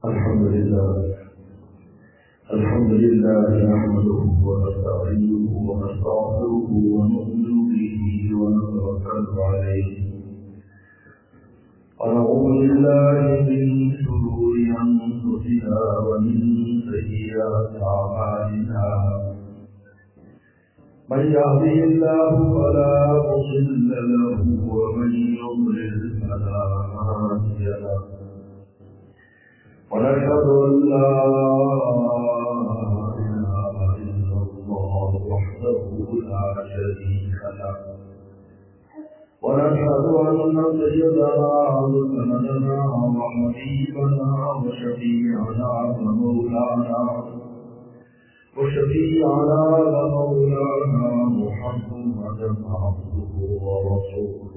الحمد لله نحمده ونستعينه ونستغفره ونؤمن به ونتوكل عليه ونعوذ بالله من شرور أنفسنا ومن سيئات أعمالنا من يهده الله فلا مضل له ومن يضلل فلا هادي له ونشهد أن لا إله إلا الله وحده لا شريك له ونشهد أن سيدنا وسندنا وحبيبنا وشفيعنا ومولانا محمدا عبده ورسوله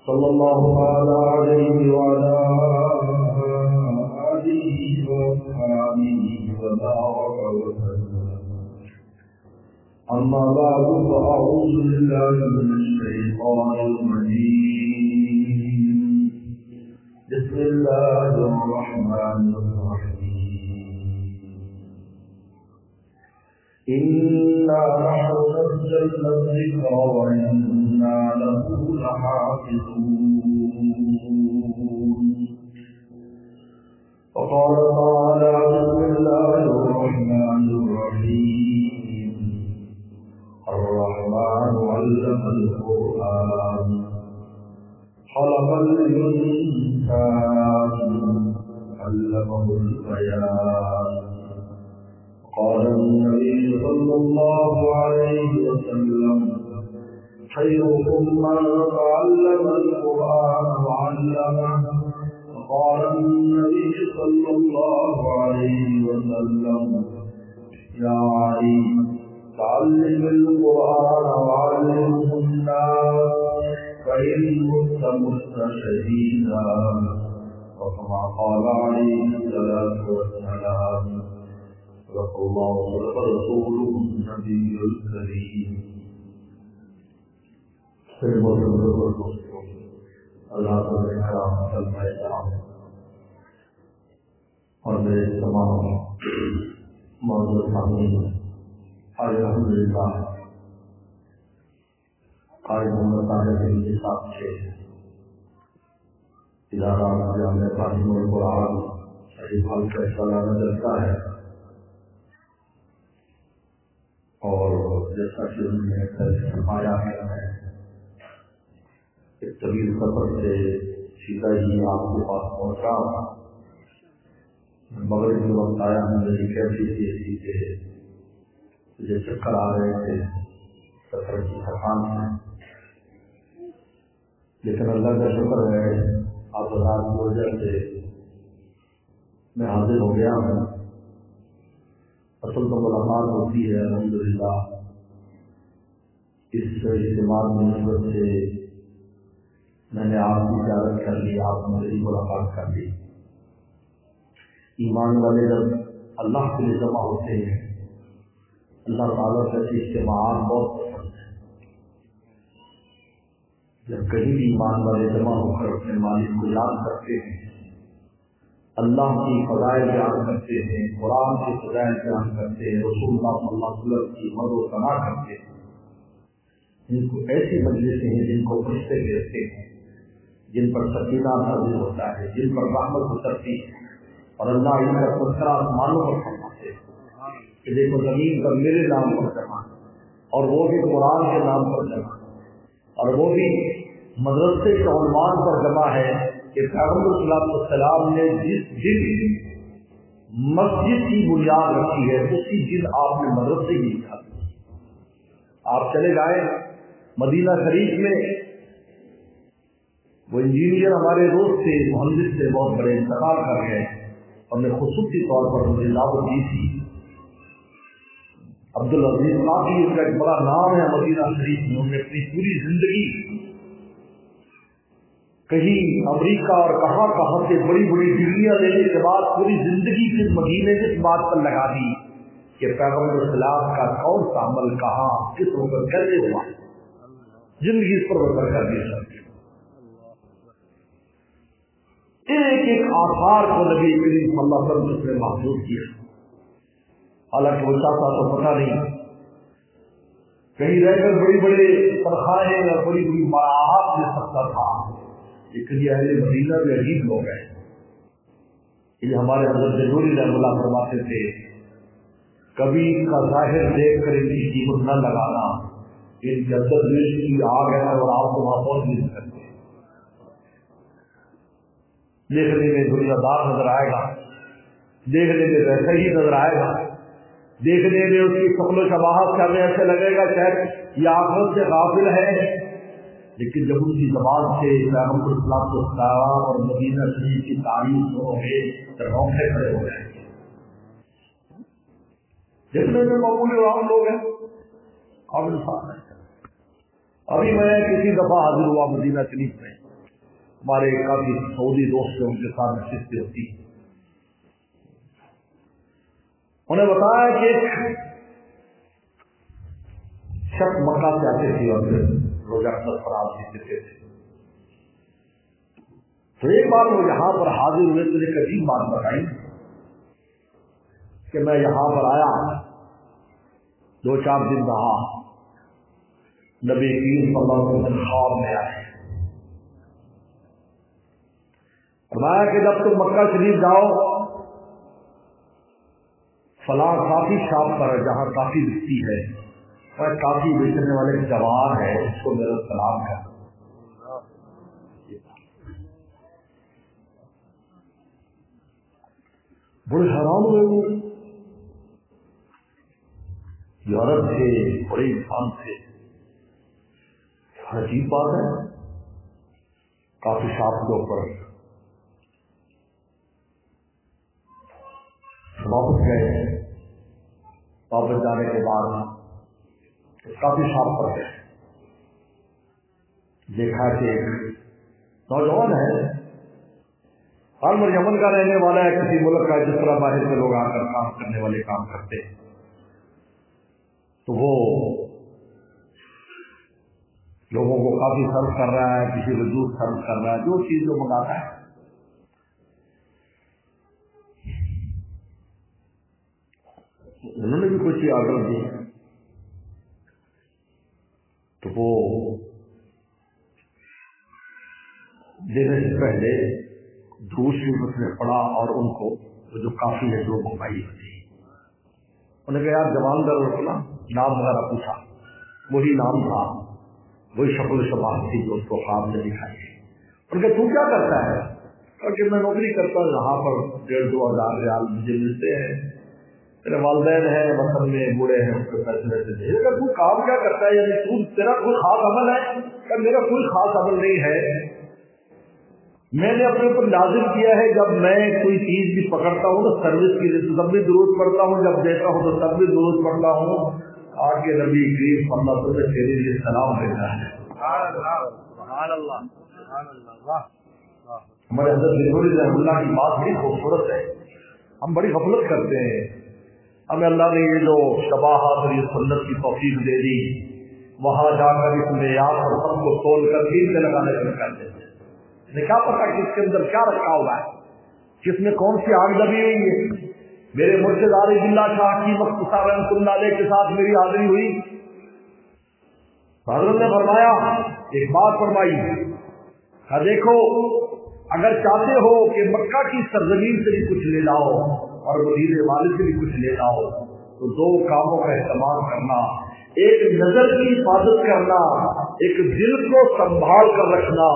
صلى الله تعالى عليه وعلى آله وأصحابه وبارك وسلم. أما بعد فأعوذ بالله من الشيطان الرجيم. بسم الله الرحمن الرحيم. إنا نحن نزلنا الذكر وإنا له لحافظون. وقال تعالى بسم الله الرحمن الرحيم. الرحمن علم القرآن خلق الإنسان علمه البيان. قال النبي صلى الله عليه وسلم خيركم من تعلم القرآن وعلمه. وقال النبي صلى الله عليه وسلم يا علي تعلم القرآن وعلمه الناس فإن مت شهيدا. وكما قال عليه الصلاة والسلام صدق الله صدق رسوله النبي الكريم. اللہ اور میرے تمام معذور سامعین، آج الحمدللہ قائد محمد طاہر کے ساتھ سے ادارہ جامعہ تعلیم القرآن شریف حال کا سالانہ جلسہ ہے، اور جیسا کہ انہوں نے فرمایا ہے ایک طویل سفر سے سیدھا ہی آپ کے پاس پہنچا. مغرب کے وقت آیا ہوں، میری کیسی تھی ایسی کہ مجھے چکر آ رہے تھے سفر کی تھکان سے، لیکن اللہ کا شکر ہے آپ حضرات کی وجہ سے میں حاضر ہو گیا ہوں. اصل تو ملاقات ہوتی ہے الحمدللہ اس اجتماع کی نسبت سے میں نے آپ کی زیارت کر لی، آپ نے میری ملاقات کر لی. ایمان والے جب اللہ کے لیے جمع ہوتے ہیں اللہ تعالیٰ سے اجتماعات بہت پسند ہیں. جب کہیں بھی ایمان والے جمع ہو کر اپنے مالک کو یاد کرتے ہیں، اللہ کی فضائل بیان کرتے ہیں، قرآن کی فضائل بیان کرتے ہیں، رسول اللہ صلی اللہ علیہ وسلم کی مد و ثنا کرتے ہیں، جن کو ایسی مجلسیں ہیں جن کو فرشتے بھیجتے ہیں، جن پر سکینہ نازل ہوتا ہے، جن پر رحمت اترتی ہے، اور اللہ ان کا تذکرہ آسمانوں پر فرماتے ہیں کہ دیکھو زمین پر میرے نام پر جمع ہے، اور وہ بھی قرآن کے نام پر جمع ہے، اور وہ بھی مدرسے کے عنوان پر جمع ہے کہ پیغمبر صلی اللہ علیہ وسلم نے جس دن مسجد کی بنیاد رکھی ہے اسی دن آپ نے مدرسے کی بنیاد رکھی. آپ چلے جائیں مدینہ شریف میں، وہ انجینئر ہمارے دوست تھے، مہندس سے بہت بڑے انتقال کر گئے، اور نے خصوصی طور پر مجھے دعوت دی تھی. عبدالعزیز صاحب ان کا ایک بڑا نام ہے مدینہ شریف میں. انہوں نے اپنی پوری زندگی کہیں امریکہ اور کہاں کہاں سے بڑی بڑی ڈگریاں لینے کے بعد پوری زندگی پھر مدینے سے اس بات پر لگا دی کہ پیغمبر اسلام کا کون سا عمل کہاں کس وقت کیسے ہوا، زندگی اس پر بسر کر دی. ایک ایک آثار کو نبی کریم صلی اللہ علیہ وسلم نے محفوظ کیا. حالانکہ وہ چاہتا تو پتہ نہیں کہیں رہ کر بڑی بڑے تنخواہیں اور بڑی بڑی مراحت لے سکتا تھا، لیکن یہ اہل مدینہ بھی عجیب لوگ ہیں. یہ ہمارے حضرت نوری رحمۃ اللہ فرماتے تھے کبھی ان کا ظاہر دیکھ کر ان کی قیمت نہ لگانا، ان کی عزت کی آگ ہے اور آپ کو وہاں پہنچ نہیں سکتے. دیکھنے میں دنیا دار نظر آئے گا، دیکھنے میں ویسا ہی نظر آئے گا، دیکھنے میں اس کی شکل و شباہت سے ہمیں ایسے لگے گا شاید یہ آخرت سے غافل ہے، لیکن جب ان کی زبان سے پیغمبر اسلام کو سلام اور مدینہ شریف کی تعریف سنو گے تو رونقیں کھڑے ہو جائیں گے. دیکھنے میں معمولی عام لوگ ہیں، اب انسان ہے. ابھی میں کسی دفعہ حاضر ہوا مدینہ شریف میں، ہمارے کافی سعودی دوست ان کے ساتھ نشستیں ہوتی، انہیں بتایا کہ ایک شخص مکہ سے آتے تھے اور روزہ فراز دیتے تھے. تو ایک بار وہ یہاں پر حاضر ہوئے تو ایک عجیب بات بتائی کہ میں یہاں پر آیا، 2-4 دن رہا، نبی کریم صلی اللہ علیہ وسلم خواب میں آئے، فرمایا کہ جب تم مکہ شریف جاؤ فلاں کافی شاپ پر جہاں کافی بکتی ہے اور کافی بیچنے والے جوان ہے اس کو میرا سلام ہے. بڑے حیران ہوئے، وہ یورپ تھے، بڑے انسان تھے. عجیب بات ہے، کافی شاپ کے اوپر واپس گئے. واپس جانے کے بعد کافی شاپ پر گئے، دیکھا کہ ایک نوجوان ہے، عالم یمن کا رہنے والا ہے، کسی ملک کا، جس طرح باہر سے لوگ آ کر کام کرنے والے کام کرتے ہیں. تو وہ لوگوں کو کافی سرو کر رہا ہے، کسی کو جوس سرو کر رہا ہے، جو چیز جو منگاتا ہے. انہوں نے بھی کچھ ہی آرڈر دی تو وہ دینے سے پہلے دوسری اس نے پڑھا اور ان کو جو کافی ہے جو منگائی ہوتی، انہوں نے کہا یار جوان در رکھنا، نام وغیرہ پوچھا، وہی نام تھا، وہی شکل و شباہت تھی جو اس کو خواب میں دکھائی. ان کہ تو کیا کرتا ہے؟ کہ میں نوکری کرتا ہوں، یہاں پر 1,500-2 ہزار ریال مجھے ملتے ہیں، میرے والدین ہیں وطن میں بوڑھے ہیں، اس کو پیسے دے. تو کام کیا کرتا ہے؟ یعنی تو تیرا کوئی خاص عمل ہے؟ کہ میرا کوئی خاص عمل نہیں ہے، میں نے اپنے اوپر لازم کیا ہے جب میں کوئی چیز بھی پکڑتا ہوں تو سروس کی تب بھی درود پڑھتا ہوں، جب دیتا ہوں تو تب بھی درود پڑھتا ہوں. آج کے نبی کریم صلی اللہ علیہ وسلم تیرے لیے سلام بھیجا ہے. ہمارے حضرت نوری رحمۃ اللہ کی بات بڑی خوبصورت ہے. ہم بڑی غفلت کرتے ہیں، ہمیں اللہ نے یہ جو شباہت اور یہ سنت کی توفیق دے دی، وہاں جا کر اس معیار اور سب کو تول کر دین سے لگانے شروع کر دیتے ہیں. کیا پتا کہ اس کے اندر کیا رکھا ہوا ہے، کس میں کون سی آگ دبی ہوئی ہے. میرے مرشد عارف باللہ شاہ کی مختصر رحمۃ اللہ علیہ کے ساتھ میری حاضری ہوئی، حضرت نے فرمایا، ایک بات فرمائی، دیکھو اگر چاہتے ہو کہ مکہ کی سرزمین سے بھی کچھ لے لاؤ اور مدینے والے سے بھی کچھ لے لاؤ تو 2 کاموں کا اہتمام کرنا، ایک نظر کی حفاظت کرنا، ایک دل کو سنبھال کر رکھنا،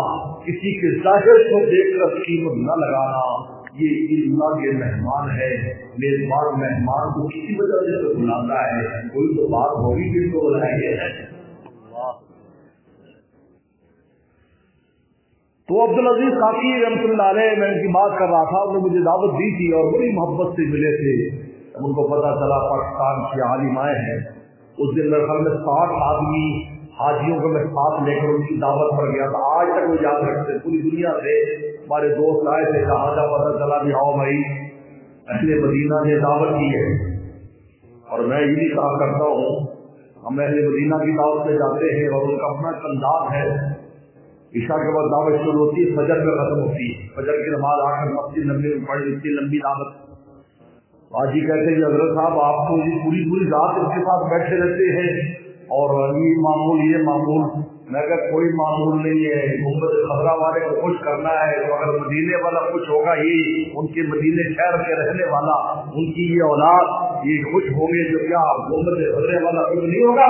کسی کے ظاہر کو دیکھ کر قیمت نہ لگانا. یہ اللہ کے مہمان ہے، میزبان مہمان کو کسی وجہ سے تو بلاتا ہے، کوئی تو بات ہوگی جس کو بلائیں گے. تو عبدالعزیز کافی رحمۃ اللہ علیہ، میں ان کی بات کر رہا تھا، انہوں نے مجھے دعوت دی تھی اور بڑی محبت سے ملے تھے. ان کو پتا چلا پاکستان کی عالم آئے ہیں، اس دن میرے خیال میں 60 آدمی حاجیوں کو میں ساتھ لے کر ان کی دعوت پر گیا تھا. آج تک وہ یاد رکھتے، پوری دنیا سے ہمارے دوست آئے تھے، کہاں جا پتا چلا بھی آؤ بھائی اہل مدینہ نے دعوت کی ہے. اور میں یہ بھی کہا کرتا ہوں، ہم اہل مدینہ کی دعوت میں جاتے ہیں اور ان کا اپنا انداز ہے عشاء کے بعد دعوت شروع ہوتی ہے، فجر میں ختم ہوتی ہے، فجر کی نماز آ کر مسجد نبوی میں پڑھ اتنی لمبی دعوت۔ حاجی کہتے ہیں حضرت صاحب آپ تو پوری پوری رات ان کے ساتھ بیٹھے رہتے ہیں اور یہ معمول۔ میں کہا کوئی معمول نہیں ہے، محمد خضرا والے کو خوش کرنا ہے تو اگر مدینے والا خوش ہوگا، یہ ان کے مدینے شہر کے رہنے والا، ان کی یہ اولاد یہ خوش ہوں گے، تو کیا محمد خضرے والا خوش نہیں ہوگا؟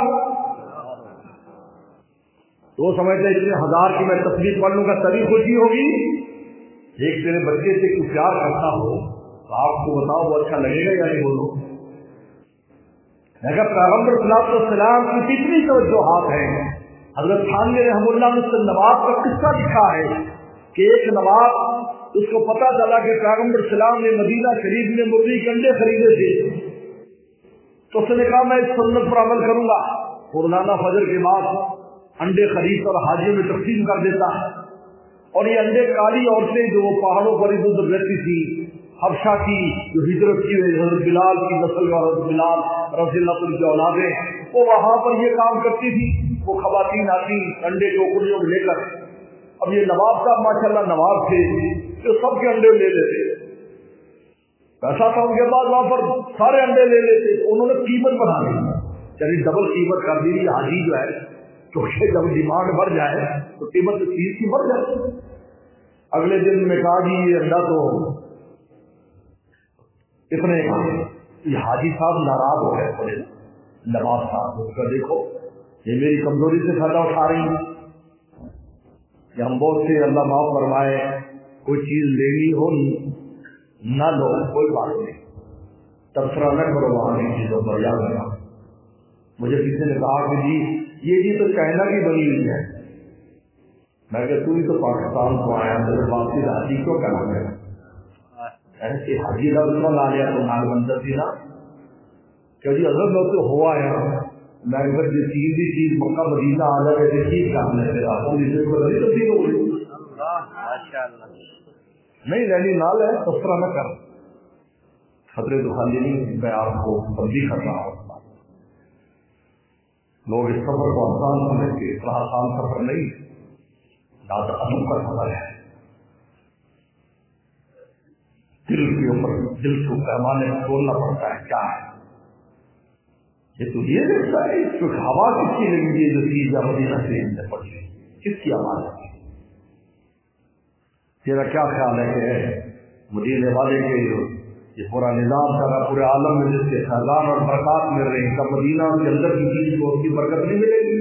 تو سمجھتے اتنے ہزار کی میں تصویر پڑھ لوں گا تبھی خوشی ہوگی؟ ایک تیرے بچے سے کوئی پیار کرتا ہو تو آپ کو بتاؤ وہ اچھا لگے گا یا نہیں؟ بولو۔ میں کہا پیغمبر صلی اللہ علیہ وسلم کی کتنی توجہات ہیں۔ حضرت تھانوی رحمہ اللہ نے نواب کا قصہ لکھا ہے کہ ایک نواب اس کو پتا چلا کہ پیغمبر صلی اللہ علیہ وسلم نے مدینہ شریف میں مرغی کے انڈے خریدے تھے، تو اس نے کہا میں اس سنت پر عمل کروں گا، روزانہ فجر کے بعد انڈے خرید اور حاجیوں میں تقسیم کر دیتا ہے۔ اور یہ انڈے کالی عورتیں جو پہاڑوں پر ادھر ادھر رہتی تھی، حبشہ کی جو ہجرت کی ہوئی حضرت بلال کی نسل اور حضرت بلال رضی اللہ عنہ کی اولادیں، وہ وہاں پر یہ کام کرتی تھی۔ وہ خواتین آتی انڈے ٹوکریوں میں لے کر، اب یہ نواب صاحب ماشاءاللہ نواب تھے جو سب کے انڈے لے لیتے، پیسہ تھا ان کے بعد وہاں پر سارے انڈے لے لیتے۔ انہوں نے قیمت بڑھا دی، یعنی ڈبل قیمت کر دی۔ حاجی جو ہے تو جب ڈیمانڈ بڑھ جائے تو قیمت چیز کی بڑھ جائے۔ اگلے دن میں کہا جی یہ انڈا تو اتنے کا، یہ حاجی صاحب ناراض ہو گئے تھوڑے، نواب صاحب اس کا دیکھو یہ میری کمزوری سے فائدہ اٹھا رہی ہیں، کہ ہم بہت سے اللہ معاف فرمائے کوئی چیز لینی ہو نہ لو کوئی بات نہیں، تبصرہ نہ کرو وہاں کی چیزوں پر۔ یاد رکھنا مجھے کسی نے کہا کہ جی یہ جی تو چائنا کی بنی ہوئی ہے، میں کہ تو ہی تو پاکستان کو آیا میرے باپ کی حاجی کیوں کرنا ہے؟ ایسے حاجی لفظ لا لیا تو مال بندر تھی نا کہ جی حضرت لوگ تو ہوا ہے، میں اگر یہ چیز مکہ مدینہ آ جائے تو چیز کام لے رہا ہوں، اسے کو نہیں تبدیل ہو گئی نہیں لینی نال ہے، تبصرہ نہ کر، خطرے تو خالی نہیں، میں آپ کو تبدیل کر رہا ہوں۔ لوگ اس سفر کو آسان سمجھ کے، اتنا آسان سفر نہیں، زیادہ علم کا سفر ہے، دل کے اوپر دل کو پیمانے تولنا پڑتا ہے کیا ہے یہ تو یہ دیکھتا ہے اس کو ہوا کس کی لگی ہے جو چیز مدینہ شریف میں پڑی ہے، کس کی آواز ہے؟ تیرا کیا خیال ہے کہ مدینے والے کے یہ پورا نظام سارا پورے عالم میں جس کے خزان اور برکات مل رہے ہیں، سب مدینہ کے اندر کی چیز کو اس کی برکت نہیں ملے گی؟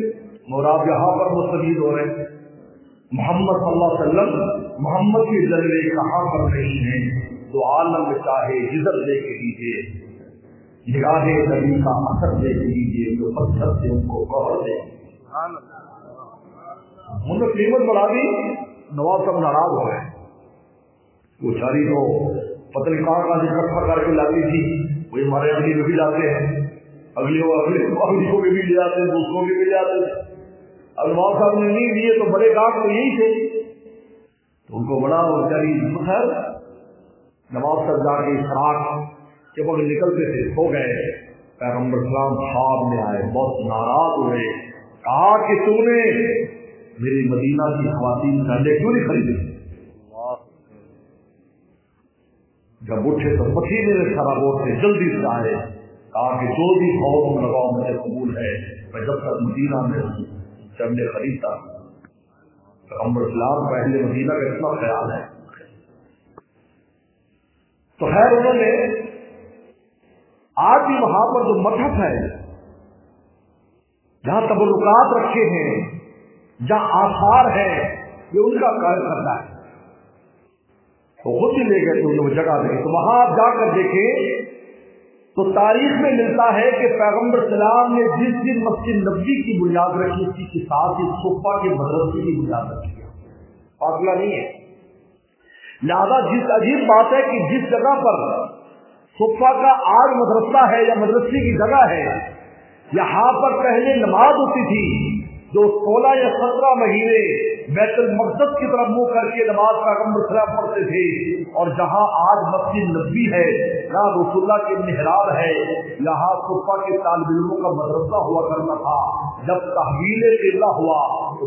مراد یہاں پر مستفید ہو رہے ہیں۔ محمد صلی اللہ علیہ وسلم محمد کے ذریعے کہاں پر نہیں ہیں جو عالم میں چاہے جدر دے کے لیجیے، نگاہ نبی کا اثر دیکھ لیجیے جو پتھر سے ان کو گوہر دے، انہوں نے قیمت بڑھا دی، نواب صاحب ناراض ہو گئے۔ وہ ساری تو پتہ نہیں کہاں سے اکٹھا کر کے لاتی تھی، وہی ہمارے اگلی میں بھی لاتے ہیں، اگلی کو بھی لے آتے ہیں، دوسروں کے بھی لے آتے ہیں۔ اب نواب صاحب نے نہیں دیے تو بڑے گاہک تو یہی تھے، تو ان کو بڑا بیچاری خیر نواب صاحب جا کے اشراق جب وہ نکلتے تھے سو گئے، پیغمبر اسلام خواب میں آئے، بہت ناراض ہوئے، کہا کہ تو نے میری مدینہ کی خواتین کے انڈے کیوں نہیں خریدے؟ جب اٹھے تو پسینے میں سرابور سے جلدی سے آئے، کہا کہ جو بھی خوف لگاؤ مجھے قبول ہے، میں جب تک مدینہ میں ہوں انڈے خریدتا ہوں۔ پیغمبر اسلام کا اہل مدینہ کا اتنا خیال ہے۔ تو خیر انہوں نے آج بھی وہاں پر جو متحف ہے، جہاں تبرکات رکھے ہیں، جہاں آثار ہے، یہ ان کا کام کرتا ہے، تو خود ہی لے گئے تو وہ جگہ دے، تو وہاں آپ جا کر دیکھیں تو تاریخ میں ملتا ہے کہ پیغمبر سلام نے جس دن مسجد نبوی کی بنیاد رکھی اسی کے ساتھ اس صفہ کے مدرسے کی بنیاد رکھی ہے، فاصلہ نہیں ہے۔ لہذا جس عجیب بات ہے کہ جس جگہ پر صفہ کا آج مدرسہ ہے یا مدرسے کی جگہ ہے، یہاں پر پہلے نماز ہوتی تھی جو 16 یا 17 مہینے بیت المقدس کی طرف منہ کر کے نماز پیغمبر صلی اللہ علیہ وسلم پڑھتے تھے، اور جہاں آج مسجد نبوی ہے، جہاں رسول اللہ کے محراب ہے، یہاں صفہ کے طالب علموں کا مدرسہ ہوا کرتا تھا۔ جب تحویل قبلہ ہوا تو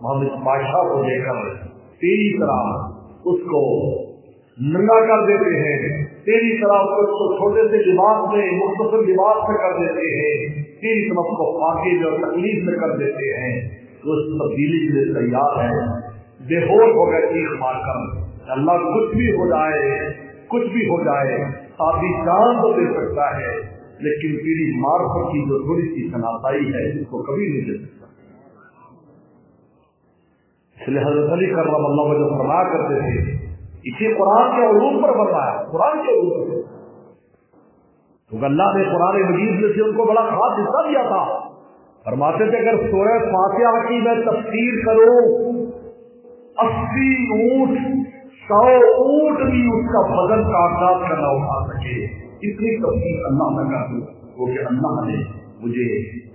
ہم اس بادشاہ کو دے کر تیری طرح اس کو ننگا کر دیتے ہیں، تیری طرح اس کو چھوٹے سے لباس میں مختصر لباس میں کر دیتے ہیں، تیری طرف کو پاکیزہ اور تکلیف میں کر دیتے ہیں، تو اس تبدیلی کے لیے تیار ہے۔ بے ہوش ہو گئے چیخ مار کر، اللہ کچھ بھی ہو جائے، کچھ بھی ہو جائے، آدھی جان تو دے سکتا ہے لیکن تیری معرفت کی جو تھوڑی سی شناسائی ہے اس کو کبھی نہیں دے سکتا۔ اس لیے حضرت علی کرم اللہ وجہ فرمایا کرتے تھے، اسی قرآن کے علوم پر فرمایا، قرآن کے علوم پر، کیونکہ اللہ نے قرآن مجید میں سے ان کو بڑا خاص حصہ دیا تھا۔ فرماتے تھے اگر سورہ فاتحہ کی میں تفسیر کروں 80 اونٹ 100 اونٹ بھی اس کا وزن کاغذات کا نہ اٹھا سکے، اتنی تفسیر اللہ میں کر دوں، کیونکہ اللہ نے مجھے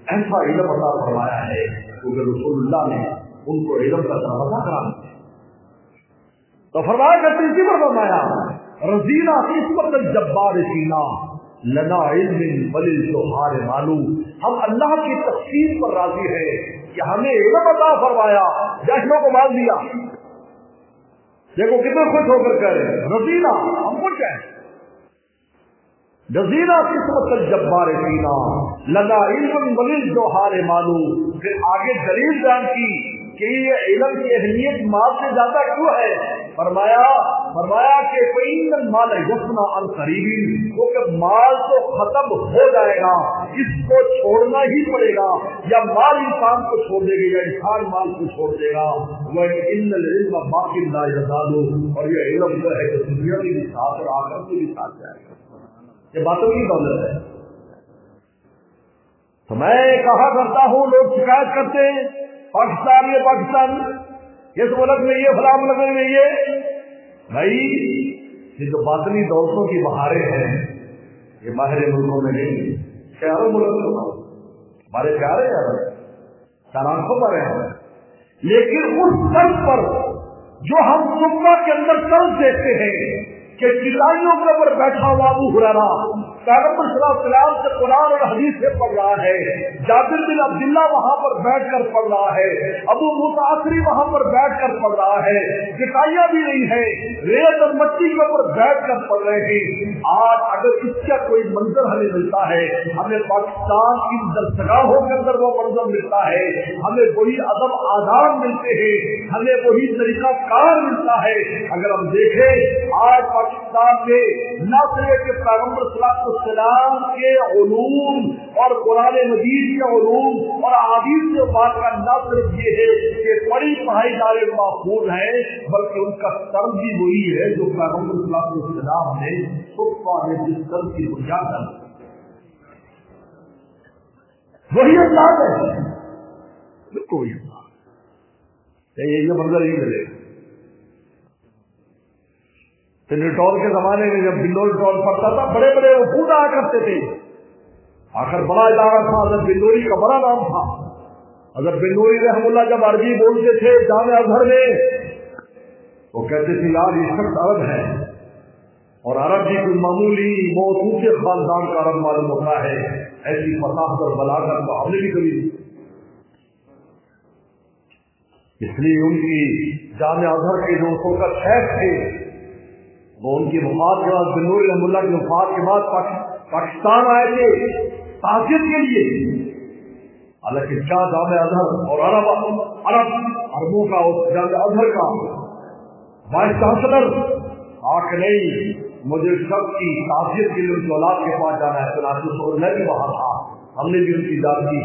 ایسا علم عطا فرمایا ہے، کیونکہ رسول اللہ نے ان کو علم کا دروازہ کرا دیا۔ تو فرمایا کرتے اسی پر فرمایا رضینا قسمت الجبار سینا لنا علم وللجوہار معلوم، ہم اللہ کی تقسیم پر راضی ہیں کہ ہمیں علم عطا فرمایا، جشنوں کو مان دیا۔ دیکھو کتنے خوش ہو کر کہہ رہے ہیں رضینا، ہم خوش ہیں، رضینا قسمت الجبار سینا لنا علم وللجوہار معلوم۔ پھر آگے دلیل بیان کی کہ یہ علم کی اہمیت مال سے زیادہ کیوں ہے؟ فرمایا کہ فإن المال یفنی عن قریب، کیونکہ مال تو ختم ہو جائے گا، اس کو چھوڑنا ہی پڑے گا، یا مال انسان کو چھوڑ دے گا یا انسان مال کو چھوڑ دے گا۔ وإن العلم باق لا یزال، اور یہ علم جو ہے کہ دنیا میں بھی ساتھ اور آخرت میں بھی ساتھ جائے گا۔ یہ باتوں کی دولت ہے۔ تو میں کہا کرتا ہوں، لوگ شکایت کرتے ہیں پاکستان یہ پاکستان، اس ملک میں یہ فلاں ملک میں یہ، بھائی یہ جو باطنی دولتوں کی بہاریں ہیں یہ باہر ملکوں میں نہیں، شہروں ملک میں ہمارے پیارے ہیں، چار آنکھوں پر ہیں، لیکن اس طرز پر جو ہم صبح کے اندر طرز دیکھتے ہیں کہ چٹائیوں کے اوپر بیٹھا ہوا ابو ہریرہ پیغمبر صلی اللہ علیہ وسلم سے قرآن اور حدیث سے پڑھ رہا ہے، جابر بن عبداللہ وہاں پر بیٹھ کر پڑھ رہا ہے، ابو موسیٰ اشعری وہاں پر بیٹھ کر پڑھ رہا ہے، چٹائیاں بھی نہیں ہے، ریت اور مٹی کے اوپر بیٹھ کر پڑھ رہے ہیں۔ آج اگر اس کا کوئی منظر ہمیں ملتا ہے، ہمیں پاکستان کی درسگاہوں کے اندر وہ منظر ملتا ہے، ہمیں وہی ادب آداب ملتے ہیں، ہمیں وہی طریقہ کار ملتا ہے۔ اگر ہم دیکھیں آج پاکستان میں نہ صرف کہ پیغمبر صلی اللہ علیہ وسلم کے علوم اور قرآن مجید کے علوم اور احادیث سے بات کا نہ صرف یہ ہے کہ پڑھی پڑھائی جارے محفوظ ہے، بلکہ ان کا طرز بھی وہی ہے جو پیغمبر صلی اللہ علیہ وسلم نے صبح میں جس طرز کی بنیاد ڈالی، وہی انداز ہے، بالکل وہی انداز۔ یہ منظر ہی ملے گا ٹول کے زمانے میں جب بلوری ٹول پڑتا تھا، بڑے بڑے وفود آیا کرتے تھے، آخر بڑا ادارہ تھا، حضرت بلوری کا بڑا نام تھا۔ حضرت بلوری رحم اللہ جب عربی بولتے تھے جامع ازہر میں، وہ کہتے تھے یار یہ شخص عرب ہے، اور عرب بھی کوئی معمولی موصوف خاندان کا عرب معلوم ہوتا ہے، ایسی فصاحت اور بلاغت کو ہم نے بھی کبھی نہیں۔ اس لیے ان کی جامع ازہر کے جو کا شیخ تھے، وہ ان کی وفات کے بعد بلوری رحم اللہ کی وفات کے بعد پاکستان آئے تھے تعزیت کے لیے، حالانکہ کیا جامع ازہر اور عربوں کا جامع ازہر کا وائس چانسلر آخر نہیں، مجھے سب کی تعزیت کے لیے ان کی اولاد کے پاس جانا ہے، تو میں بھی وہاں تھا، ہم نے بھی ان کی داد کی،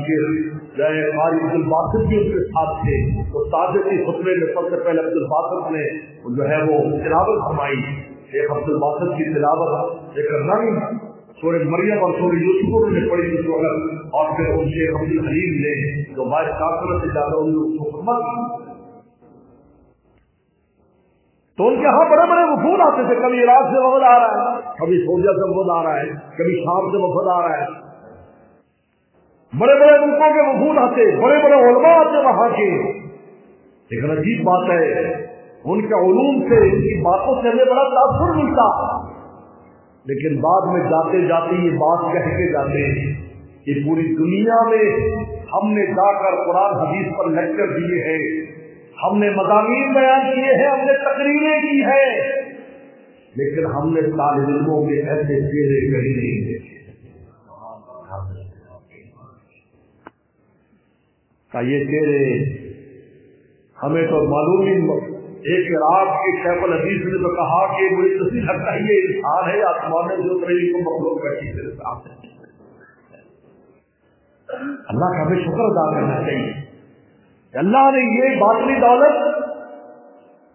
قاری عبد الباسط بھی ان کے ساتھ تھے، تو تعزیت کی خطبے میں سب سے پہلے عبد الباسط نے جو ہے وہ تلاوت فرمائی، شیخ عبد الباسط کی تلاوت ایک رنگ سورہ مریم اور سورہ یوسف انہوں نے پڑھی اس وقت، اور پھر ان شیخ عبد الحلیم نے جو وائس چانسلر سے زیادہ ان کو خدمت کی، تو ان کے ہاں بڑے بڑے وفود آتے تھے، کبھی عراق سے وفد آ رہا ہے، کبھی سعودیہ سے وفد آ رہا ہے، کبھی شام سے وفد آ رہا ہے، بڑے بڑے ملکوں کے وفود آتے، بڑے بڑے علماء آتے وہاں کے۔ لیکن عجیب بات ہے ان کے علوم سے، ان کی باتوں سے ہمیں بڑا تاثر ملتا، لیکن بعد میں جاتے جاتے یہ بات کہہ کے جاتے کہ پوری دنیا میں ہم نے جا کر قرآن حدیث پر لیکچر دیے ہیں، ہم نے مضامین بیان کیے ہیں، ہم نے تقریریں کی ہے، لیکن ہم نے طالب علموں کے ایسے چہرے کہیں نہیں دیکھے کہ یہ چہرے ہمیں تو معلوم ہی۔ ایک رات کے شیخ الحدیث نے تو کہا کہ مجھے تو لگتا ہے یہ انسان ہے، آسمان سے اترے کو مخلوق بیٹھی میرے سامنے۔ اللہ کا ہمیں شکر ادا کرنا چاہیے کہ اللہ نے یہ باطنی دولت،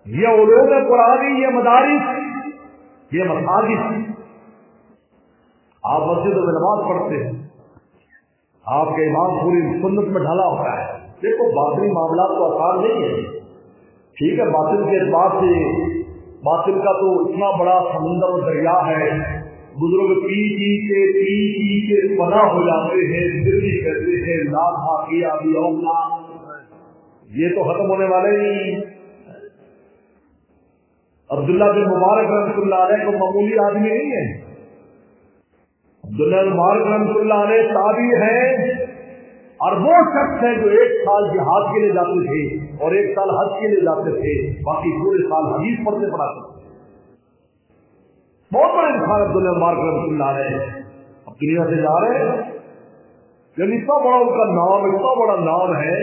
یہ علوم قرآنی، یہ مدارس، یہ مساجد، آپ مسجدوں میں نماز پڑھتے ہیں، آپ کے امام پوری سنت میں ڈھلا ہوتا ہے۔ دیکھو باطنی معاملات تو آسان نہیں ہے، ٹھیک ہے، باطل کے اعتبار سے باطل کا تو اتنا بڑا سمندر و دریا ہے، بزرگ پی کے پناہ ہو جاتے ہیں، پھر بھی کہتے ہیں لا تھا کیا بھی یہ تو ختم ہونے والے نہیں۔ عبداللہ بن مبارک رحمۃ اللہ علیہ کو معمولی آدمی نہیں ہے، عبداللہ بن مبارک رحمۃ اللہ علیہ تابعی ہے، اور وہ شخص ہے جو 1 سال جہاد کے لیے جاتے تھے اور 1 سال حج کے لیے جاتے تھے، باقی پورے سال حدیث پڑھتے پڑھاتے تھے۔ بہت بڑے انسان عبداللہ مبارک رحمۃ اللہ علیہ اب دنیا سے جا رہے ہیں، یعنی اتنا بڑا ان کا نام، اتنا بڑا نام ہے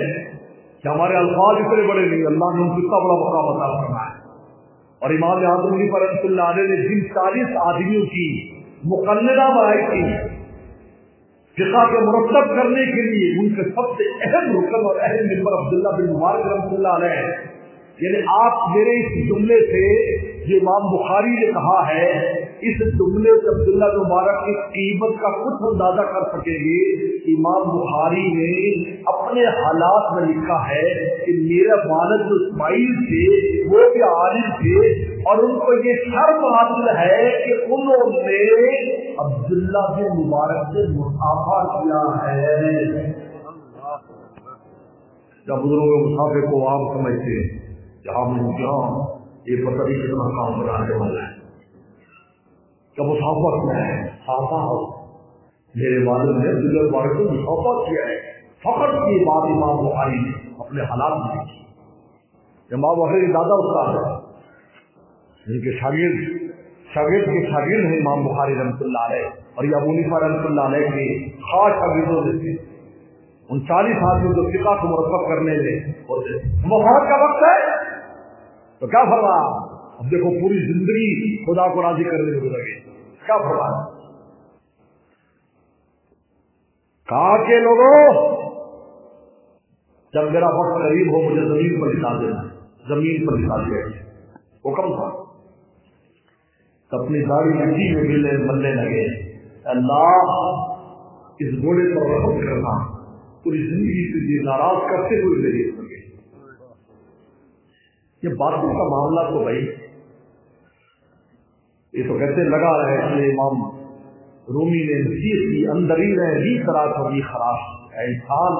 کہ ہمارے الفاظ اتنے بڑے نہیں، اللہ نے ان کو اتنا بڑا مقام عطا فرمایا ہے۔ اور امام اعظم علی رحمۃ اللہ علیہ نے جن 40 آدمیوں کی مقننہ بنائی تھی فقہ کے مرتب کرنے کے لیے، ان کے سب سے اہم رکن اور اہم ممبر عبداللہ بن مبارک رحمۃ اللہ علیہ، یعنی آپ میرے اس جملے سے جو امام بخاری نے کہا ہے، اس جملے سے عبداللہ بن مبارک کی قیمت کا کچھ اندازہ کر سکیں گے۔ امام بخاری نے اپنے حالات میں لکھا ہے کہ میرے والد جو اسماعیل تھے وہ بھی عالم تھے، اور ان کو یہ شرم حاصل ہے کہ انہوں نے عبداللہ بن مبارک سے مسافہ کیا ہے۔ جب بزرگوں مسافے کو عام سمجھتے ہیں جہاں یہ پتہ نہیں کتنا کام بنانے والا ہے، کہ مسافہ کیا ہے، صافہ ہو۔ میرے والد نے عبداللہ بن مبارک کو مسافہ کیا ہے، فقط یہ بات امام بخاری نے اپنے حالات میں لکھی۔ امام بخاری دادا استاد ہے، ان کے شاگرد کے شاگرد ہیں امام بخاری رحمۃ اللہ علیہ، اور یہ ابو حنیفہ رحمۃ اللہ علیہ کے خاص شاگردوں میں سے۔ ان 40 آدمیوں کو فقہ کو مرتب کرنے میں ہوتے مفاد کا وقت ہے تو کیا فرمایا؟ اب دیکھو پوری زندگی خدا کو راضی کرنے میں گزر گئی، کیا فرمایا؟ کہا کہ لوگوں جب میرا وقت قریب ہو مجھے زمین پر لٹا دینا، زمین پر لٹا دیا۔ حکم تھا، اپنی داڑھی مٹی میں ملنے لگے، اللہ اس گھوڑے پر رحم کرنا، پوری زندگی سے یہ ناراض کرتے ہوئے میرے لگے۔ یہ باطل کا معاملہ تو بھائی یہ تو کہتے لگا رہے کہ امام رومی نے نصیحت کی، اندر ہی رہے بھی تراش ہوگی خراش، انسان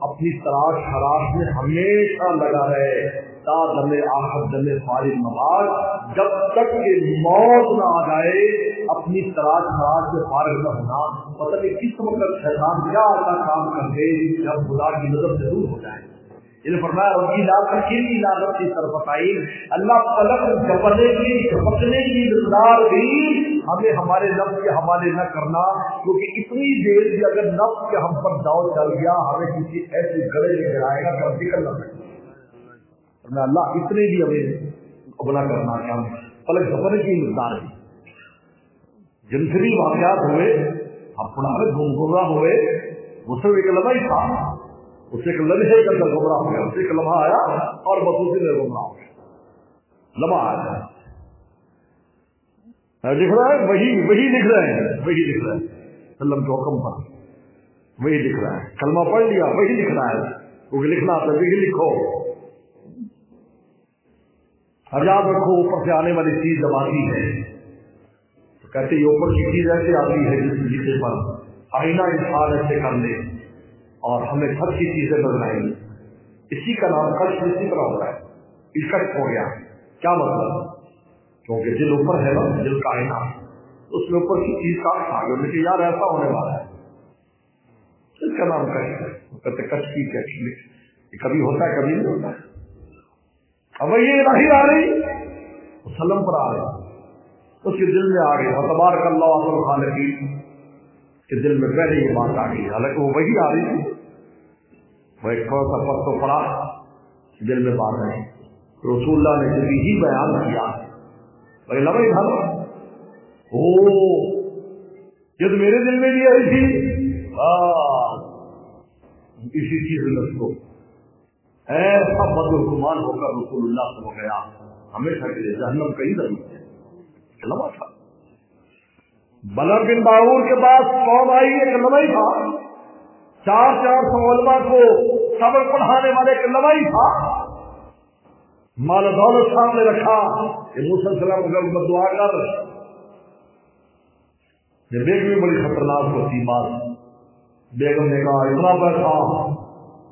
اپنی تراش خراش میں ہمیشہ لگا رہے تا دم آخر دم فارغ نماز، جب تک کہ موت نہ آ جائے اپنی تراش خراش سے فارغ نہ ہونا۔ پتہ نہیں کس وقت شیطان کیا ایسا کام کر دے جب خدا کی نظر سے دور ہو جائے۔ انہیں فرمایا ربی لا تکلنی الی نفسی طرفۃ عین، اللہ پلک جھپکنے کی مقدار بھی ہمیں ہمارے نفس کے حوالے نہ کرنا، کیونکہ اتنی دیر بھی اگر نفس کے ہم پر داؤ چل گیا ہمیں کسی ایسے گڑے میں گرائے گا کہ ہم نکل نہ سکیں۔ اللہ اتنے بھی ہمیں قبلہ کرنا کہ ہم پلک جھپکنے کی مقدار بھی، جن سے بھی واقعات ہوئے ہم تھوڑا گمراہ ہوئے، وہ سب ایک لمحہ ہی تھا، اس سے ایک لمحے کے اندر گمراہ ہو گیا، اس سے ایک لمحہ آیا اور بس اسی میں گمراہ ہو گیا، لمحہ آیا لکھ رہا ہے وہی لکھ رہے ہیں سلم کے حکم پر، وہی لکھ رہا ہے، کلمہ پڑھ لیا وہی لکھ رہا ہے، کیونکہ لکھنا تو وہی لکھو، یاد رکھو اوپر سے آنے والی چیز جب آتی ہے تو کہتے یہ اوپر کی چیز ایسے آتی ہے جس لکھنے پر آئینہ انسان ایسے کر لے اور ہمیں سب کی چیزیں نظر آئیں گی۔ اسی کا نام کشف اسی طرح ہوتا ہے، کشف ہو گیا، کیا مطلب؟ کیونکہ دل اوپر ہے نا، دل کا آئینہ، اس میں اوپر کی چیز کا آ گیا کہ یار ایسا ہونے والا ہے، اس کا نام کشف ہے۔ کہتے کشف کی کشف، یہ کبھی ہوتا ہے کبھی نہیں ہوتا ہے۔ اب یہ نہیں آ رہی وسلم پر آ رہی، اس کے دل میں آ گئی، تبارک اللہ احسن الخالقین کے دل میں پہلے یہ بات آ گئی، حالانکہ وہ وہی آ رہی تھی، وہ ایک تھوڑا سا پس تو پڑا دل میں بات ہے۔ رسول اللہ نے جب ہی بیان کیا بھائی لمحے تھا او یہ تو میرے دل میں بھی آئی تھی، اسی چیز میں اس کو ایسا بدگمان ہو کر رسول اللہ سے ہو گیا، ہمیشہ کے لیے جہنم کا ہی ضرور ہے لمحہ تھا۔ بلر بن باور کے پاس قوم آئی، ایک لمحہ تھا، 400 علماء کو سبق پڑھانے والے ایک لمحہ تھا، مال و دولت سامنے رکھا کہ موسیٰ علیہ السلام کو بددعا کر، یہ بیگم بڑی خطرناک ہوتی بات، بیگم نے کہا اتنا پیسہ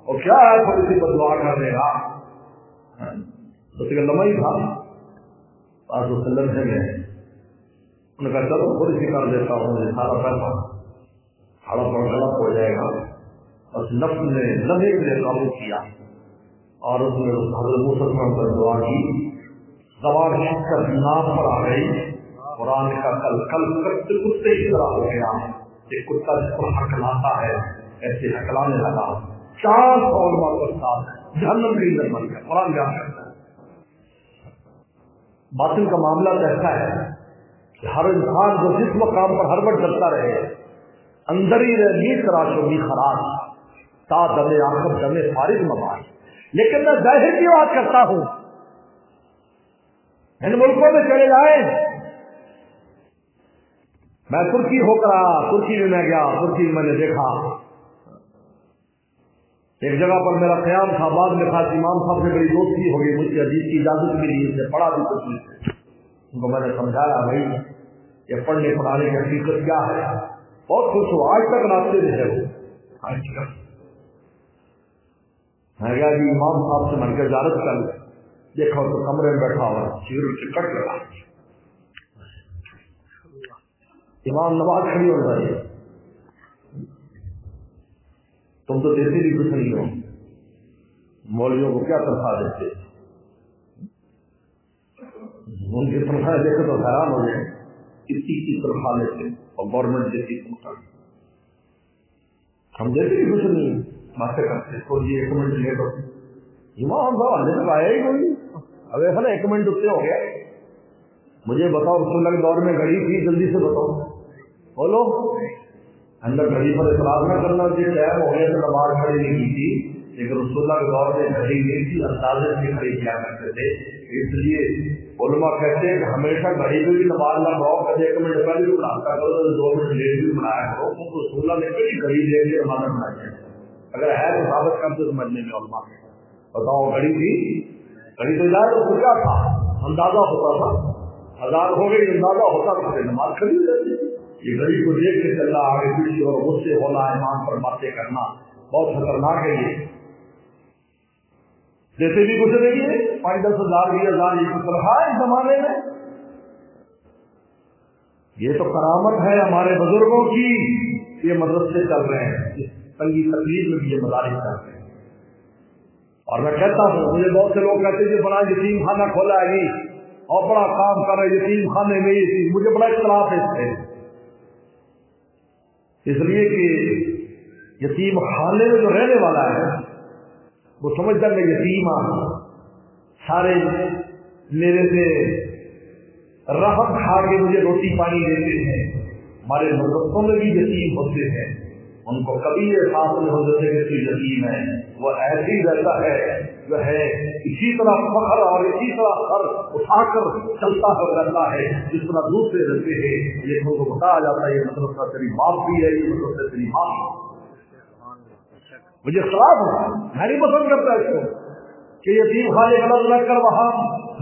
اور کیا ہے تھوڑی سی بددعا کرنے کا، اس کا لمحہ تھا پاس وسلم سے گئے، انہوں نے کہا چلو تھوڑی سی کر دیتا ہوں، یہ سارا پیسہ ہڑپ اور غلط ہو جائے گا، بس نفس نے لمحے کے لیے قابو کیا اور اس نے حضرت موسیٰ پر دعا کی، زبان شکر نام پر آ گئی، قرآن کا کل کتے کی طرح ہو گیا، ایک کتا جس کو ہکلاتا ہے ایسے ہکلانے لگا، 400 علماء کے ساتھ جہنم کے اندر بن گیا۔ قرآن بیان کرتا ہے باطل کا معاملہ ایسا ہے کہ ہر انسان جو جس مقام پر ہر وقت ڈرتا رہے، اندر ہی رہ نیت تراش ہوگی خراج تا دمے آخر دمے فارغ مباش، لیکن میں ظاہر کی بات کرتا ہوں، ان ملکوں میں چلے جائیں، میں ترکی ہو کر آیا، ترکی میں گیا، ترکی میں نے دیکھا ایک جگہ پر میرا قیام تھا، بعد میں خاص امام صاحب سے بڑی دوستی ہو گئی، مجھ سے حدیث کی اجازت ملی، اسے پڑھا بھی کچھ نہیں، ان کو میں نے سمجھایا بھائی یہ پڑھنے پڑھانے کی حقیقت کیا ہے، بہت خوش ہو، آج تک راستے میں ہے وہ، آج تک میں گیا جی امام صاحب سے من کے زیارت کر دیکھا تو کمرے میں بیٹھا ہوا چیر سے کٹ لگا، امام نماز کھڑی ہو رہی ہے، تم تو دیتے بھی کچھ نہیں ہو، مولویوں کو کیا تنخواہ دیتے، ان کی تنخواہ دیکھے تو حیران ہو جائے، اتنی تنخواہ لیتے اور گورنمنٹ دیتی تنخواہ، ہم دیتے بھی کچھ نہیں، باتیں کرتے تو یہ 1 منٹ لیٹ ہوتی، امام صاحب آنے تک آیا ہی کوئی، اب ایسا نا 1 منٹ اس سے ہو گیا، مجھے بتاؤ رسول اللہ کے دور میں گھڑی تھی، جلدی سے بتاؤ بولو، اندر گھڑی پر اعتراض نہ کرنا کہ ٹائم ہو گیا تو نماز کھڑی نہیں کی تھی، لیکن رسول اللہ کے دور میں گھڑی نہیں تھی، اندازے سے کھڑی کیا کرتے تھے، اس لیے علماء کہتے ہیں کہ ہمیشہ گھڑی پہ بھی نماز نہ پڑھاؤ، کبھی 1 منٹ پہلے بھی پڑھاتا کرو، 2 منٹ لیٹ بھی پڑھایا کرو، کیونکہ رسول اللہ نے کبھی گھڑی لے کے نماز پڑھائی ہے، اگر ہے تو ثابت کرتے سمجھنے میں علماء میں بتاؤ گھڑی تھی، گھڑی تو جائے تو کیا تھا، اندازہ ہوتا تھا، 1000 ہو گئی اندازہ ہوتا تھا، نماز کھڑی ہو جاتی، یہ گھڑی کو دیکھ کے چلنا، آگے پیچھے اور غصے ہونا، ایمان پر باتیں کرنا بہت خطرناک ہے، یہ جیسے بھی کچھ نہیں ہے، 5-10 ہزار 20,000 یہ کچھ رہا ہے اس زمانے میں، یہ تو کرامت ہے ہمارے بزرگوں کی، یہ مدرسے چل رہے ہیں، اس تنگی تکلیف میں بھی یہ مدارس چل رہے ہیں، اور میں کہتا ہوں مجھے بہت سے لوگ کہتے ہیں کہ بڑا یتیم خانہ کھولا ہے جی اور بڑا کام کر رہے یتیم خانے میں، یہ چیز مجھے بڑا اختلاف ہے اس لیے کہ یتیم خانے میں جو رہنے والا ہے وہ سمجھتا ہے یتیم سارے میرے سے رحم کھا کے مجھے روٹی پانی دیتے ہیں، ہمارے مدرسوں میں بھی یتیم ہوتے ہیں، ان کو کبھی احساس نہیں ہوتا کہ کوئی یتیم ہے، وہ ایسے ہی رہتا ہے جو ہے اسی طرح فخر اور اسی طرح سر اٹھا کر چلتا ہو رہتا ہے جس طرح دوسرے رہتے ہیں، لیکن ان کو بتایا جاتا ہے یہ مدرسہ تیری باپ بھی ہے، یہ مدرسہ تیری ماں بھی، مجھے خلاف ہو، میں نہیں پسند کرتا اس کو کہ یتیم خانے غلط لگ کر وہاں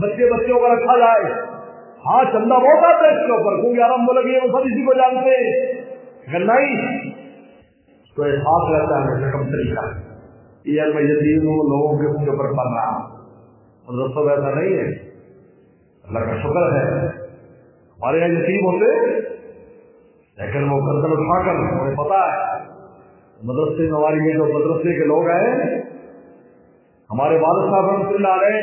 بچوں کو رکھا جائے، ہاں چندہ بہت آتا ہے اس کے اوپر کیونکہ عرب ملک یہ وہ سب اسی کو جانتے ہیں، اگر نہیں تو احساس رہتا ہے کم طریقہ یہ میں یتیم ہوں لوگوں کے اس کے اوپر پڑھ رہا ہوں، مدرسہ ایسا نہیں ہے، اللہ کا شکر ہے ہمارے یہاں یتیم ہوتے لیکن وہ گردن اٹھا کر ہمیں پتا ہے مدرسے میں ہماری یہ جو مدرسے کے لوگ ہیں، ہمارے والد صاحب رحمۃ اللہ علیہ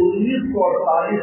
1948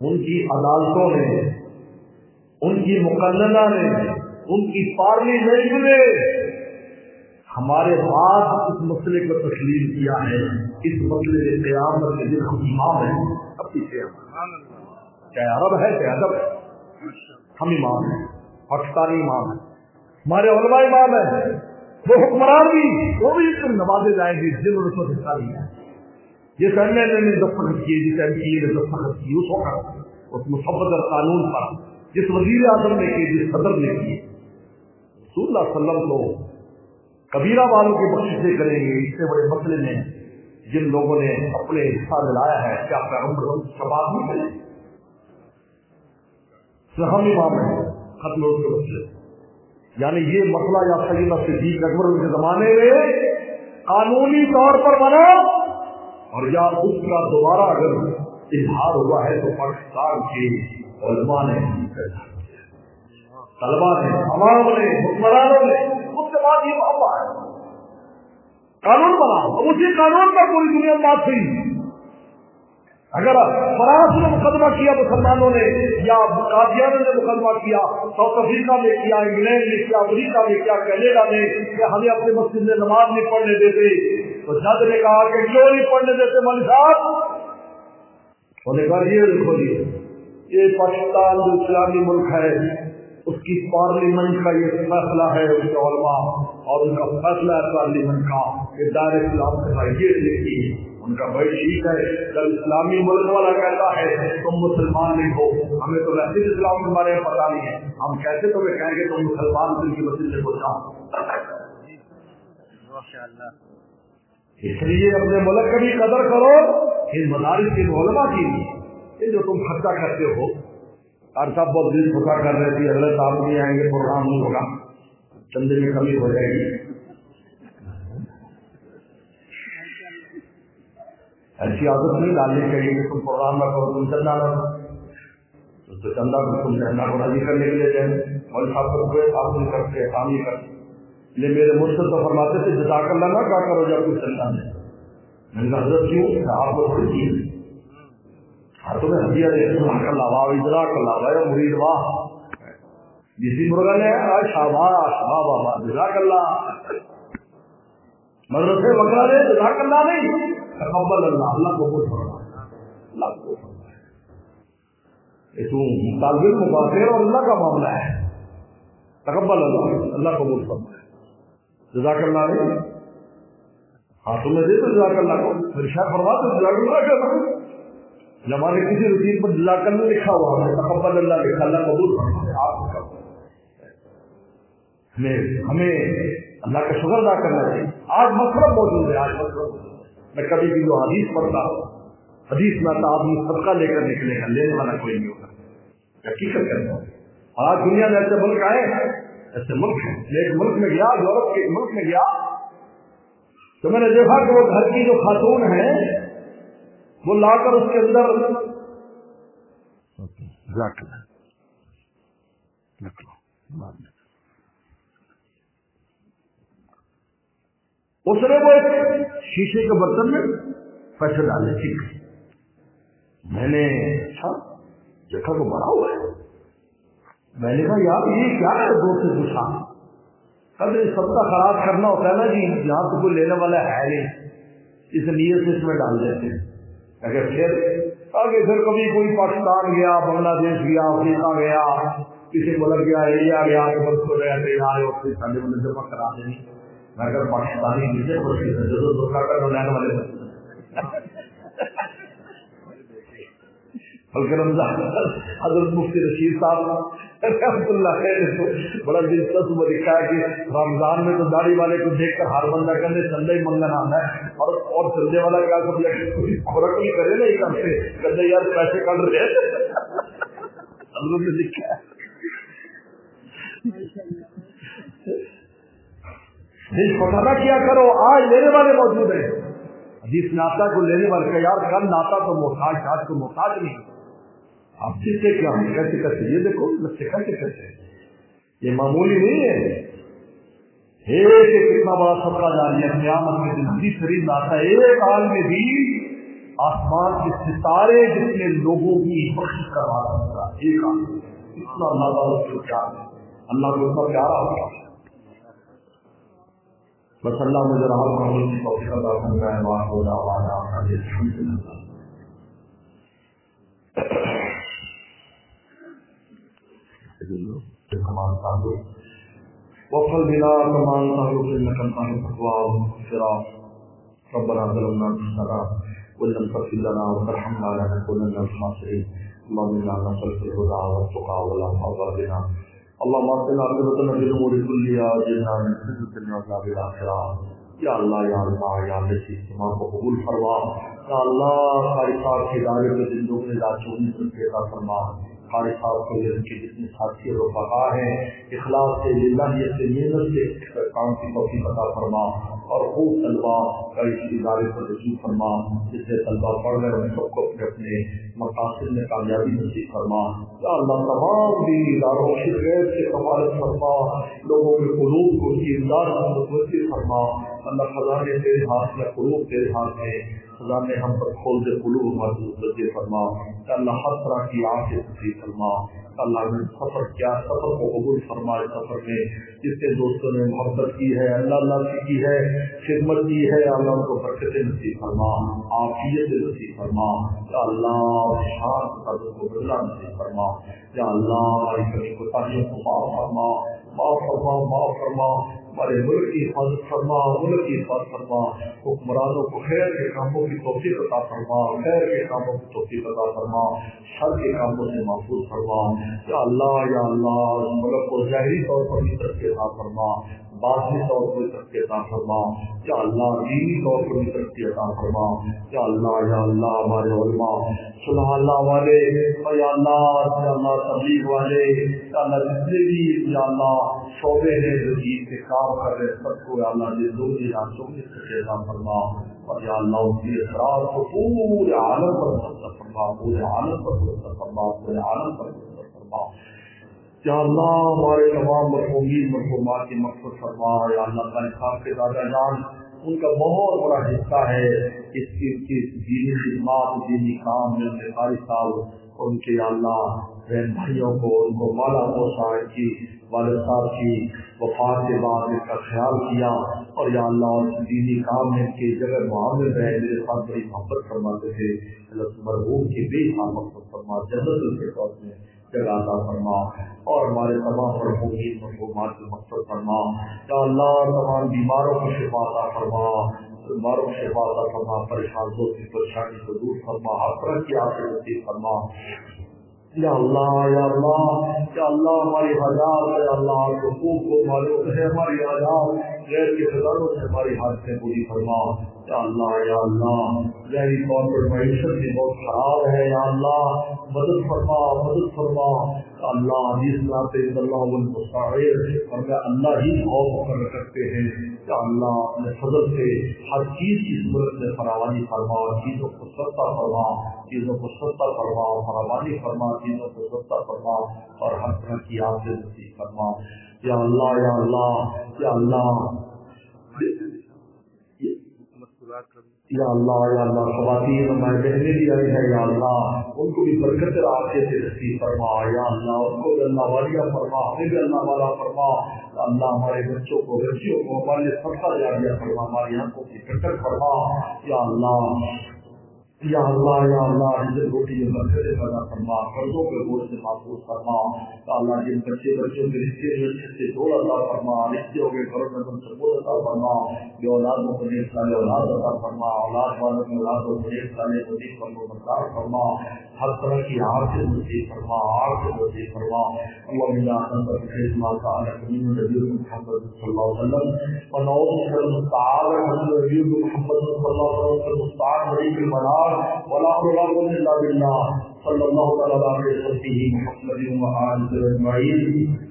ان کی عدالتوں نے، ان کی مقننہ نے، ان کی پارلیمنٹ نے ہمارے بعد اس مسئلے کو تسلیم کیا ہے. اس مسئلے کے قیامت کے دن ہم امام ہیں. اب پیچھے چاہے عرب ہے چاہے ادب ہے، ہم امام ہیں. پاکستانی امام ہیں، ہمارے علماء امام ہیں. وہ حکمران بھی، وہ بھی نوازے جائیں گے جنہوں نے اس وقت حصہ لیا. جس ایم ایل اے نے دستخط کیے، جس ایم پی نے دستخط کیے اس وقت اس مصوبہ قانون پر، جس وزیر اعظم نے کی، جس صدر نے کی، رسول اللہ صلی اللہ علیہ وسلم کو کبیرہ والوں کی بخششیں کریں گے. اس سے بڑے مسئلے میں جن لوگوں نے اپنے حصہ دلایا ہے، کیا پیغمبر شباب نہیں کریں؟ ہم امام ہیں ختم کے مسئلے. یعنی یہ مسئلہ یا سیدنا صدیق اکبر کے زمانے میں قانونی طور پر بنا، اور یا اس کا دوبارہ اگر اظہار ہوا ہے تو پاکستان کے علماء نے، طلبا نے، عوام نے، حکمرانوں نے، اس کے بعد یہ معاملہ ہے قانون بنا. اب اسی قانون پر پوری دنیا میں بات ہوئی. اگر فرانس نے مقدمہ کیا مسلمانوں نے، یا قادیانوں نے مقدمہ کیا، ساؤتھ افریقہ میں کیا، انگلینڈ میں کیا، امریکہ میں کیا، کینیڈا میں، کہ ہمیں اپنے مسجد میں نماز نہیں پڑھنے دیتے، تو جج نے کہا کہ کیوں نہیں پڑھنے دیتے مولوی صاحب؟ انہوں نے کہا یہ دیکھو جی، یہ پاکستان جو اسلامی ملک ہے اس کی پارلیمنٹ کا یہ فیصلہ ہے، اس کے علماء اور ان کا فیصلہ ہے پارلیمنٹ کا کہ دائرہ اسلام کا یہ دیکھیے. ان کا بھائی ٹھیک ہے، جب اسلامی ملک والا کہتا ہے تم مسلمان نہیں ہو، ہمیں تو ویسے اسلام کے بارے میں پتا نہیں ہے، ہم کیسے تمہیں کہیں گے تم مسلمان دل کی مسجد میں پہنچاؤ. اس لیے اپنے ملک کی بھی قدر کرو، ان مدارس کے علماء کی بھی. یہ جو تم خرچہ کرتے ہو، اور سب بہت دل ٹھکا کر رہے تھے اللہ صاحب نہیں آئیں گے پروگرام نہیں ہوگا، چندے میں کمی ہو جائے گی. ایسی عادت نہیں ڈالنی چاہیے کہ تم پروگرام نہ کرو، تم چندہ نہ کرو، تو چندہ کو تم چندہ کو راضی کرنے کے لیے جائیں. اور صاحب کو کوئی صاحب نہیں کرتے، کام نہیں کرتے. یہ میرے مرشد تو فرماتے تھے جزاک اللہ نہ کہا کرو جب کوئی چندہ نہیں. میں نے حضرت کیوں؟ آپ کو تھوڑی چیز تمہیں ہدیہ دے، جزاک اللہ واہ، جزاک اللہ واہ، مرید واہ، جسی مرغا نے شاباش واہ واہ واہ، جزاک اللہ. مدرسے وغیرہ نے جزاک اللہ نہیں، تقبل اللہ، اللہ کو قبول فرمائے، اللہ کو قبول فرمائے. یہ تو طالب علم مباشر اور اللہ کا معاملہ ہے. تقبل اللہ، اللہ کو قبول فرمائے. جزاک اللہ نہیں، ہاتھوں میں دے تو جزاک اللہ کو، پھر شاید فرما تو جزاک اللہ کا. ہمارے کسی رسید پر جزاک اللہ لکھا ہوا ہے، تقبل اللہ لکھا، اللہ قبول فرمائے. آپ کا ہمیں اللہ کا شکر ادا کرنا چاہیے. آج مطلب موجود ہے، آج مطلب میں کبھی بھی جو حدیث پڑھتا ہوں، حدیث میں تو آدمی صدقہ لے کر نکلے گا، لینے والا کوئی نہیں ہوگا. حقیقت کرتا ہوں. اور آج دنیا میں ایسے ملک آئے، ایسے ملک ہیں. میں ایک ملک میں گیا، یورپ کے ایک ملک میں گیا، تو میں نے دیکھا کہ وہ گھر کی جو خاتون ہیں وہ لا کر اس کے اندر اس نے وہ ایک شیشے کے برتن میں پیسے ڈالے. ٹھیک، میں نے اچھا دیکھا تو بڑا ہوا ہے. میں نے کہا یار یہ کیا ہے؟ دو سے پوچھا، کبھی سب کا خراب کرنا ہوتا ہے نا جی، یہاں تو کوئی لینے والا ہے نہیں، اس نیت سے اس میں ڈال دیتے ہیں. اگر پھر آگے پھر کبھی کوئی پاکستان گیا، بنگلہ دیش گیا، افریقہ گیا، کسی ملک گیا، ایریا گیا، تو بس کو گیا تو یہاں اور پھر سارے ملک جمع کرا دیں. میں اگر پاکستانی نیچے بچی ہے ضرور دھوکا کر لینے والے بلکہ رمضان حضرت مفتی رشید صاحب رحمۃ اللہ خیر بڑا دلچسپ لکھا ہے کہ رمضان میں تو داڑھی والے کو دیکھ کر ہار بندہ کرنے چندہ ہی منگنا آنا ہے، اور چندے والا کیا سمجھا کھورک نہیں کرے نا، ایک سے چندے یار پیسے کر رہے حضرت نے لکھا ہے. پتہ کیا کرو، آج لینے والے موجود ہیں. جس ناتا کو لینے والے کا یار کل ناتا تو محتاج، آج کو محتاج نہیں. آپ سیکھتے کیا ہم کیسے کرتے؟ یہ دیکھو کیسے کرتے ہیں، یہ معمولی نہیں ہے. ایک کتنا بڑا صدقہ جاری ہے. قیامت کے دن حدیث شریف آتا ہے ایک عالم دین آسمان کے ستارے جتنے لوگوں کی بخش کروا سکتا ایک آدمی اتنا اللہ تعالیٰ کو پیار ہے، اللہ کو اتنا پیارا ہوگا. بس اللہ مجھے رحم کرنے کی توفیق عطا فرمائے. واخر دعوانا ان الحمد للہ. کمان صاحب وفل بنا کمان صاحب انك انت التقوى والصراط ربنا ظلمنا انفسنا وان لم تغفر لنا وترحمنا لنكونن من الخاسرين. اللهم انا نسالك الهدى والتقى والعفو والغنى. اللهم اغفر عاقبتنا في الامور كلها واجعلنا من خزي الدنيا وعذاب الاخره. یا اللہ یا اللہ یا اللہ اس اجتماع کو قبول فرما. یا اللہ قاری صاحب کے ادارے کے زندوں میں لاچونی سے عطا فرما. قاری صاحب کو ان کے جتنے ساتھی اور رفقا ہیں اخلاص سے للہیت سے محنت سے کام کی توفیق عطا فرما اور خوب طلبا کا اس ادارے پر رجوع فرما. جس سے طلبا پڑھ رہے ہیں ان سب کو اپنے اپنے مقاصد میں کامیابی نصیب فرما. یا اللہ تمام بھی اداروں کی غیر سے کفالت فرما. لوگوں کے قلوب کو ان کی امداد میں متوجہ فرما. اللہ خزانے تیرے ہاتھ میں، قلوب تیرے ہاتھ میں، خزانے ہم پر کھول دے، قلوب ہمارے متوجہ فرما. اللہ ہر طرح کی عافیت نصیب فرما. اللہ نے سفر کیا، سفر کو قبول فرما. سفر میں جس کے دوستوں نے محبت کی ہے، اللہ کی ہے، خدمت کی ہے، اللہ ان کو برکتیں نصیب فرما، عافیت نصیب فرما. یا اللہ شان قدر کو بدلا نصیب فرما. یا اللہ ہماری کمی کوتاہیوں کو معاف فرما، معاف فرما، معاف فرما. ہمارے ملک کی حفاظت فرما، ملک کی حفاظت فرما. حکمرانوں کو خیر کے کاموں کی توفیق عطا فرما، خیر کے کاموں کی توفیق عطا فرما، شر کے کاموں سے محفوظ فرما. یا اللہ ملک کو ظاہری طور پر بھی ترقی عطا فرما، باطنی طور پر ترقی عطا فرما. یا اللہ دینی طور پر بھی ترقی عطا فرما. یا اللہ ہمارے علماء، سبحان اللہ والے، یا اللہ تبلیغ والے، یا اللہ جتنے بھی یا اللہ شعبے ہیں جو دین کے کام کر رہے سب کو یا اللہ زندگی عطا فرما. اور یا اللہ ان کی اثرات کو پورے عالم پر منتقل فرما، پورے عالم پر منتقل فرما، پورے عالم پر منتقل فرما. یا اللہ ہمارے تمام مرحومین مرحومات کی مغفرت فرما. یا اللہ تعالیٰ صاحب کے دادا جان ان کا بہت بڑا حصہ ہے اس کی دینی خدمات، دینی کام میں. اپنے قاری صاحب ان کے یا اللہ بہن بھائیوں کو ان کو مالا موسا کی والد صاحب کی وفات کے بعد ان کا خیال کیا. اور یا اللہ دینی کام میں ان کی جگہ معامل رہے، میرے ساتھ بڑی محبت فرماتے تھے. مرحوم کی بے حال مقصد فرما، جنت الفردوس میں جگہ عطا فرما. اور ہمارے تمام مرحومین مرحومات کی مقصد فرما. یا اللہ تمام بیماروں کو شفا عطا فرما، بیماروں کو شفا عطا فرما، پریشان دوست کی پریشانی کو دور فرما، ہر طرح کی عافیت نصیب فرما. یا اللہ ہماری حاجات، یا اللہ حقوق کو معلوم ہے، ہماری حاجات غیر کے خزانوں سے ہماری حاجتیں پوری فرما. یا اللہ ظاہری طور پر معیشت بھی بہت خراب ہے. یا اللہ مدد فرما، مدد فرما. اللہ حدیث میں آتے ہیں اللہ المستعیر، اور میں اللہ ہی خوف کر رکھتے ہیں. یا اللہ اپنے فضل سے ہر چیز کی صورت میں فراوانی فرما، چیزوں کو سستا فرما، چیزوں کو سستا فرما، فراوانی فرما، چیزوں کو سستا فرما، اور ہر طرح کی عافیت نصیب فرما. یا اللہ یا اللہ خواتین ہمارے بہنیں بھی آئی ہیں. یا اللہ ان کو بھی برکت عافیت نصیب فرما. یا اللہ ان کو بھی اللہ والیہ فرما، ہمیں بھی اللہ والا فرما. یا اللہ ہمارے بچوں کو بچیوں کو ہمارے صدقہ جاریہ فرما، ہماری آنکھوں کی ٹکر فرما. یا اللہ عزت روٹی میں برکت پیدا فرما، قرضوں کے بوجھ سے محفوظ فرما. یا اللہ جن بچوں کے رشتے جو اچھے سے جوڑ عطا فرما، رشتے ہو گئے گھروں میں ان سے بوجھ عطا فرما. جو اولادوں کو نیک صالح اولاد عطا فرما، اولاد والوں کی اولادوں کو نیک صالح مدیح فرما فرما. ہر طرح کی عافیت نصیب فرما، عافیت نصیب فرما. اللهم انا نسألك ما سألك من نبيك محمد صلى الله عليه وسلم، ونعوذ بك من المستعاذ من نبيك محمد صلى الله عليه وسلم، المستعان عليك المنار، ولا حول ولا قوة إلا بالله. صلى الله على محمد وآله أجمعين.